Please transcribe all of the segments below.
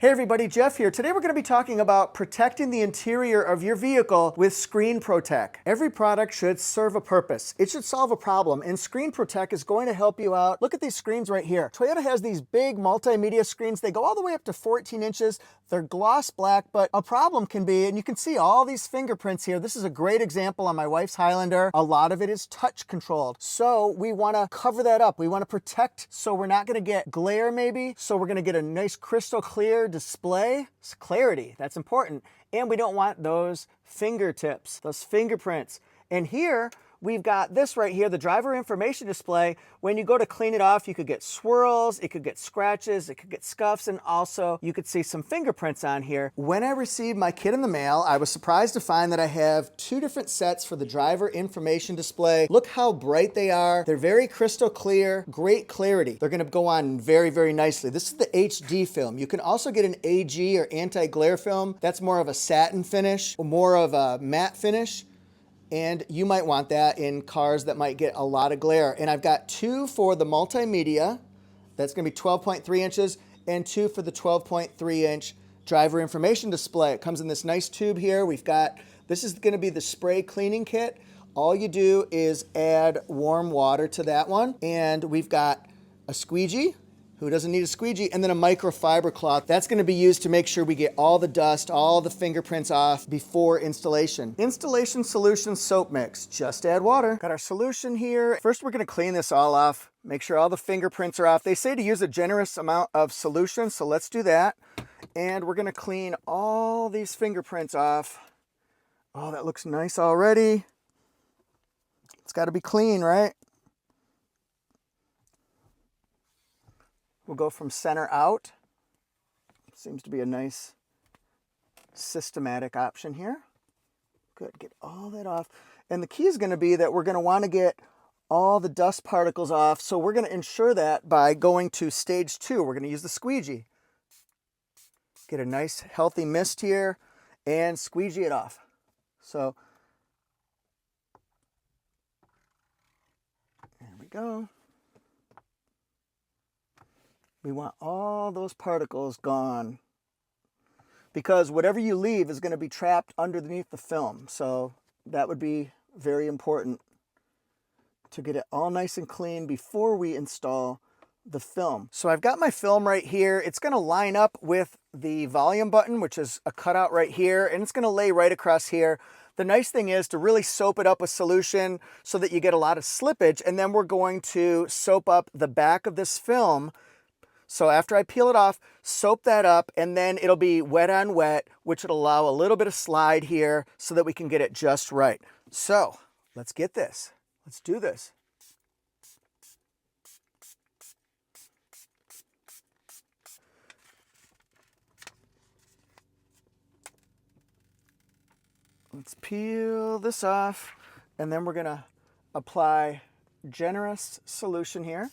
Hey everybody, Jeff here. Today we're going to be talking about protecting the interior of your vehicle with Screen ProTech. Every product should serve a purpose. It should solve a problem, and Screen ProTech is going to help you out. Look at these screens right here. Toyota has these big multimedia screens. They go all the way up to 14 inches. They're gloss black, but a problem can be, and you can see all these fingerprints here. This is a great example on my wife's Highlander. A lot of it is touch controlled. So we want to cover that up. We want to protect so we're not going to get glare maybe. So we're going to get a nice crystal clear display. Clarity, that's important. And we don't want those fingertips, those fingerprints. And here we've got this right here, the driver information display. When you go to clean it off, you could get swirls, it could get scratches, it could get scuffs, and also you could see some fingerprints on here. When I received my kit in the mail, I was surprised to find that I have two different sets for the driver information display. Look how bright they are. They're very crystal clear, great clarity. They're gonna go on very, very nicely. This is the HD film. You can also get an AG or anti-glare film. That's more of a satin finish or more of a matte finish. And you might want that in cars that might get a lot of glare. And I've got two for the multimedia. That's going to be 12.3 inches and two for the 12.3 inch driver information display. It comes in this nice tube here. This is going to be the spray cleaning kit. All you do is add warm water to that one. And we've got a squeegee. Who doesn't need a squeegee? And then a microfiber cloth. That's going to be used to make sure we get all the dust, all the fingerprints off before installation. Installation solution soap mix. Just add water. Got our solution here. First, we're going to clean this all off. Make sure all the fingerprints are off. They say to use a generous amount of solution, so let's do that. And we're going to clean all these fingerprints off. Oh, that looks nice already. It's got to be clean, right? We'll go from center out. Seems to be a nice systematic option here. Good, get all that off. And the key is going to be that we're going to want to get all the dust particles off. So we're going to ensure that by going to stage 2. We're going to use the squeegee. Get a nice healthy mist here and squeegee it off. So there we go. We want all those particles gone because whatever you leave is going to be trapped underneath the film. So that would be very important to get it all nice and clean before we install the film. So I've got my film right here. It's going to line up with the volume button, which is a cutout right here, and it's going to lay right across here. The nice thing is to really soap it up with solution so that you get a lot of slippage, and then we're going to soap up the back of this film. So after I peel it off, soap that up, and then it'll be wet on wet, which will allow a little bit of slide here so that we can get it just right. So let's get this. Let's do this. Let's peel this off, and then we're going to apply generous solution here.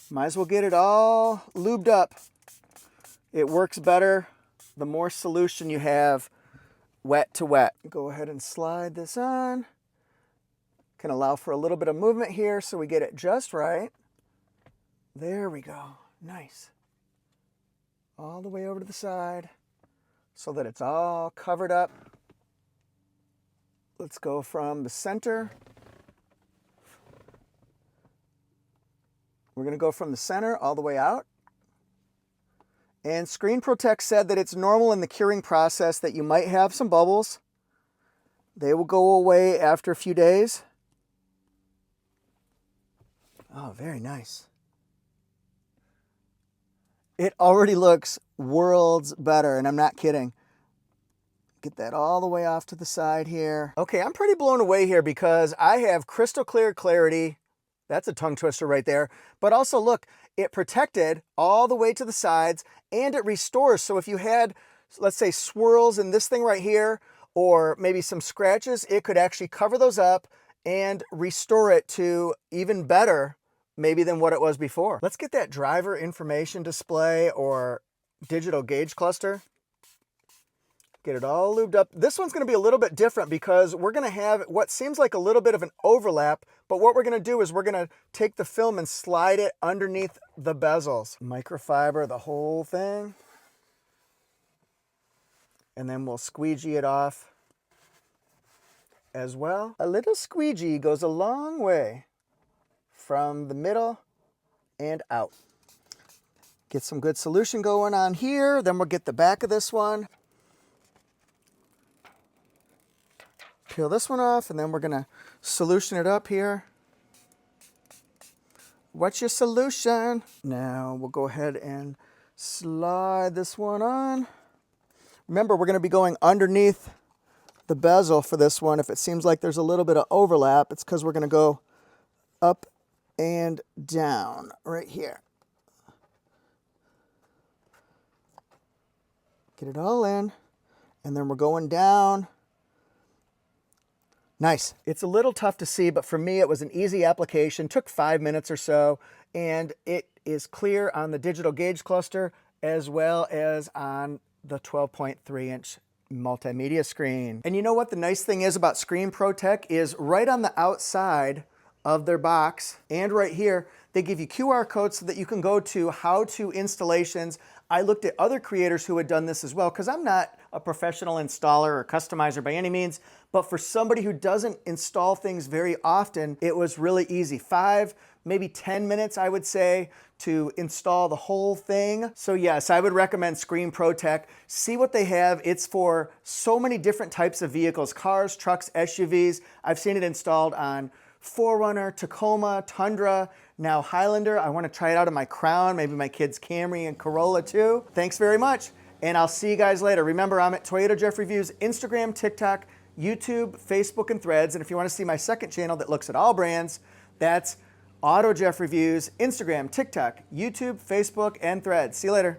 Might as well get it all lubed up. It works better the more solution you have wet to wet. Go ahead and slide this on. Can allow for a little bit of movement here so we get it just right. There we go. Nice. All the way over to the side so that it's all covered up. Let's go from the center. We're going to go from the center all the way out. And Screen ProTech said that it's normal in the curing process that you might have some bubbles. They will go away after a few days. Oh, very nice. It already looks worlds better, and I'm not kidding. Get that all the way off to the side here. Okay, I'm pretty blown away here because I have crystal clear clarity. That's a tongue twister right there. But also look, it protected all the way to the sides and it restores. So if you had, let's say, swirls in this thing right here, or maybe some scratches, it could actually cover those up and restore it to even better maybe than what it was before. Let's get that driver information display or digital gauge cluster. Get it all lubed up. This one's going to be a little bit different because we're going to have what seems like a little bit of an overlap, but what we're going to do is we're going to take the film and slide it underneath the bezels. Microfiber the whole thing. And then we'll squeegee it off as well. A little squeegee goes a long way from the middle and out. Get some good solution going on here. Then we'll get the back of this one. Peel this one off, and then we're gonna solution it up here. What's your solution? Now we'll go ahead and slide this one on. Remember, we're gonna be going underneath the bezel for this one. If it seems like there's a little bit of overlap, it's because we're gonna go up and down right here. Get it all in, and then we're going down. Nice. It's a little tough to see, but for me, it was an easy application. Took 5 minutes or so, and it is clear on the digital gauge cluster as well as on the 12.3-inch multimedia screen. And you know what the nice thing is about Screen ProTech is right on the outside of their box and right here, they give you QR codes so that you can go to how-to installations. I looked at other creators who had done this as well because I'm not a professional installer or customizer by any means, but for somebody who doesn't install things very often, it was really easy. 5, maybe 10 minutes, I would say, to install the whole thing. So yes, I would recommend Screen ProTech. See what they have. It's for so many different types of vehicles, cars, trucks, SUVs. I've seen it installed on 4Runner, Tacoma, Tundra, now Highlander. I want to try it out on my Crown, maybe my kids' Camry and Corolla too. Thanks very much, and I'll see you guys later. Remember, I'm at Toyota Jeff Reviews, Instagram, TikTok, YouTube, Facebook, and Threads. And if you want to see my second channel that looks at all brands, that's Auto Jeff Reviews, Instagram, TikTok, YouTube, Facebook, and Threads. See you later.